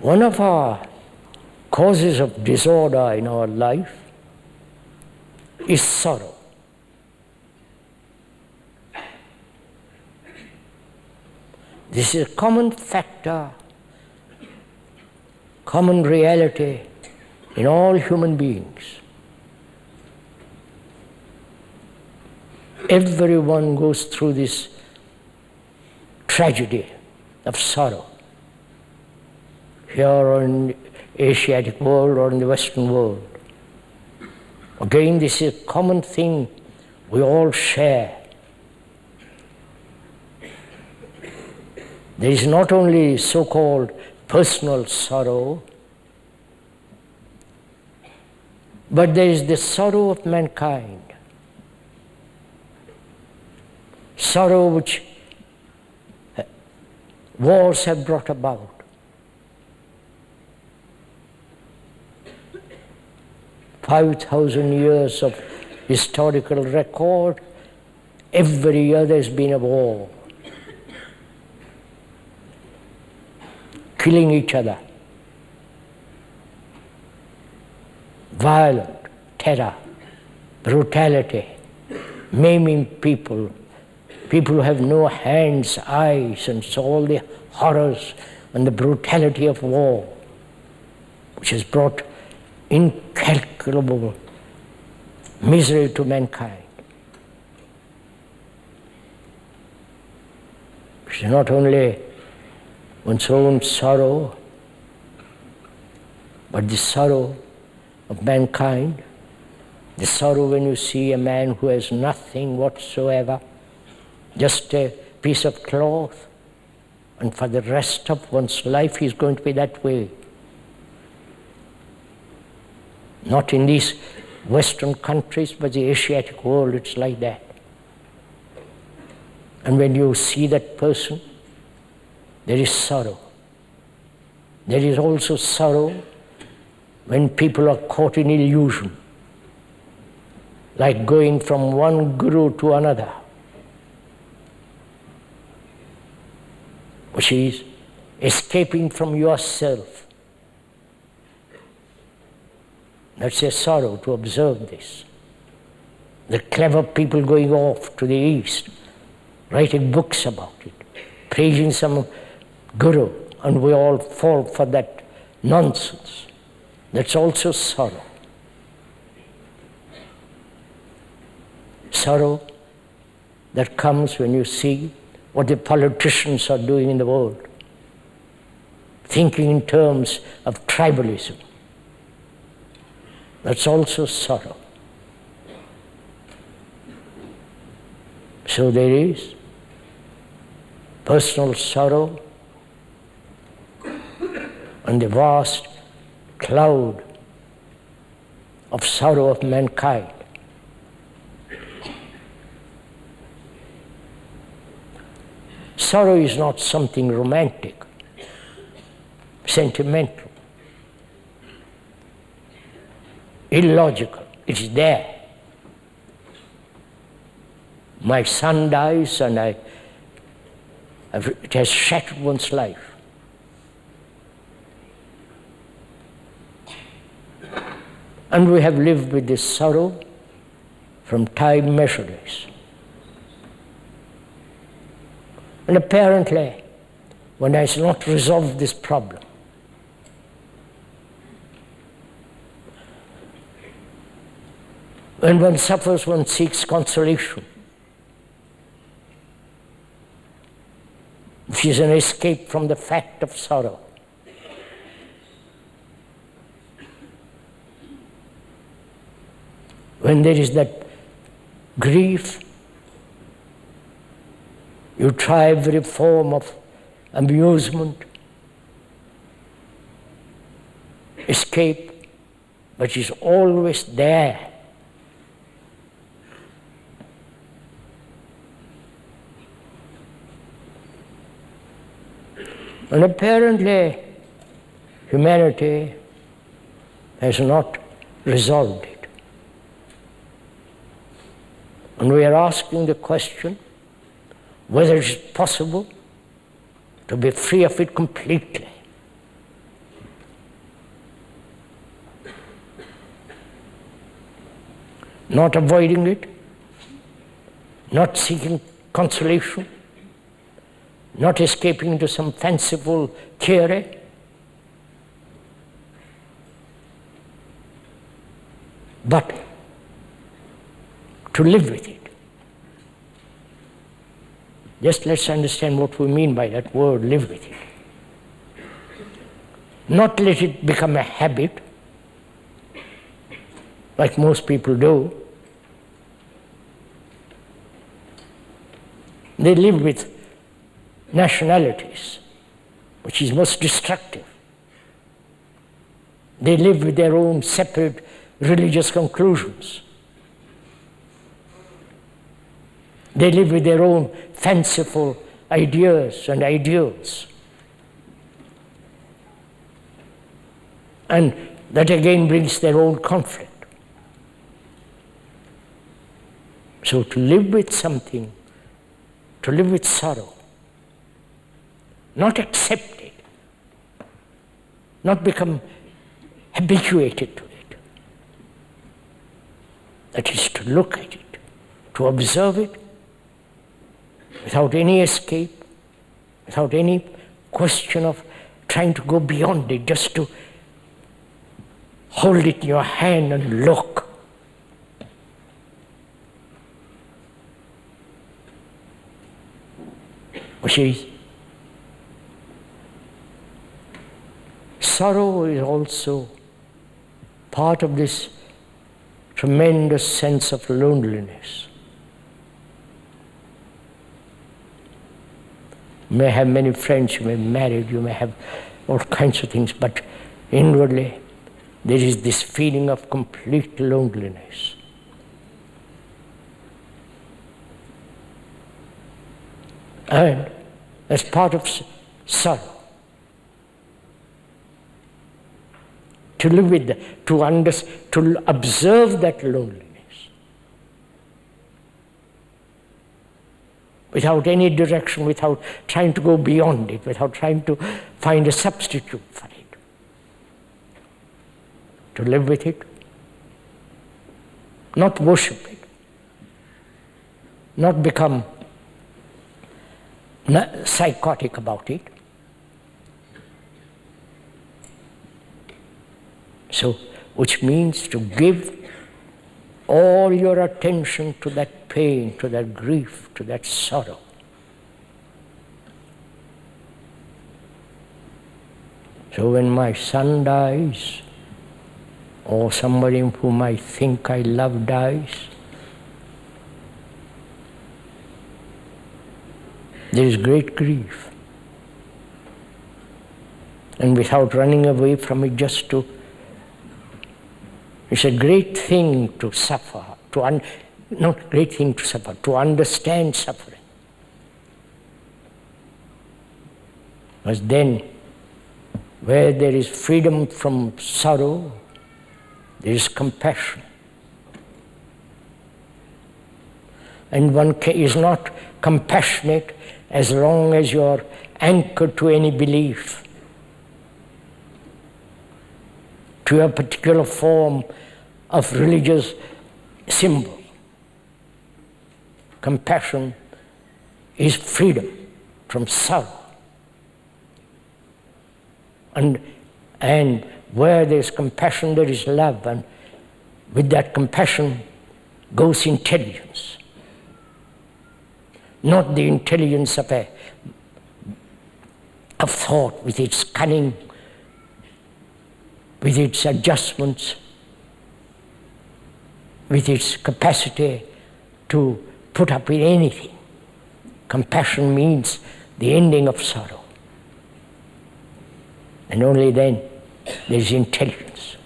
One of our causes of disorder in our life is sorrow. This is a common factor, common reality in all human beings. Everyone goes through this tragedy of sorrow, here or in the Asiatic world or in the Western world. Again, this is a common thing we all share. There is not only so-called personal sorrow, but there is the sorrow of mankind. Sorrow which wars have brought about. "5,000 years of historical record, every year there's been a war. Killing each other. Violent, terror, brutality, maiming people. People who have no hands, eyes, and so all the horrors and the brutality of war, which has brought incalculable misery to mankind. It's not only one's own sorrow, but the sorrow of mankind, the sorrow when you see a man who has nothing whatsoever, just a piece of cloth, and for the rest of one's life he's going to be that way. Not in these Western countries, but the Asiatic world, it's like that. And when you see that person, there is sorrow. There is also sorrow when people are caught in illusion, like going from one guru to another, which is escaping from yourself. That's a sorrow to observe this. The clever people going off to the East, writing books about it, praising some guru, and we all fall for that nonsense. That's also sorrow. Sorrow that comes when you see what the politicians are doing in the world, thinking in terms of tribalism. That's also sorrow. So there is personal sorrow and the vast cloud of sorrow of mankind. Sorrow is not something romantic, sentimental, illogical. It's there. My son dies and it has shattered one's life. And we have lived with this sorrow from time measureless. And apparently, one has not resolved this problem. When one suffers, one seeks consolation. Which is an escape from the fact of sorrow. When there is that grief, you try every form of amusement, escape, but it's always there. And apparently, humanity has not resolved it. And we are asking the question whether it is possible to be free of it completely. not avoiding it, not seeking consolation, not escaping into some fanciful theory, but to live with it. Just let's understand what we mean by that word, live with it. Not let it become a habit, like most people do. They live with nationalities, which is most destructive. They live with their own separate religious conclusions. They live with their own fanciful ideas and ideals. And that again brings their own conflict. So to live with something, to live with sorrow, not accept it, not become habituated to it. That is to look at it, to observe it, without any escape, without any question of trying to go beyond it, just to hold it in your hand and look. Which is, sorrow is also part of this tremendous sense of loneliness. You may have many friends, you may be married, you may have all kinds of things, but inwardly there is this feeling of complete loneliness. And as part of sorrow, to live with that, to observe that loneliness without any direction, without trying to go beyond it, without trying to find a substitute for it. To live with it, not worship it, not become psychotic about it. So, which means to give all your attention to that pain, to that grief, to that sorrow. So when my son dies, or somebody whom I think I love dies, there is great grief. And without running away from it, just to, it's a great thing to suffer, not great thing to suffer, to understand suffering. Because then, where there is freedom from sorrow, there is compassion. And one is not compassionate as long as you are anchored to any belief, to a particular form of religious symbol. Compassion is freedom from sorrow. And where there is compassion, there is love, and with that compassion goes intelligence. Not the intelligence of thought with its cunning, with its adjustments, with its capacity to put up with anything. Compassion means the ending of sorrow. And only then there is intelligence.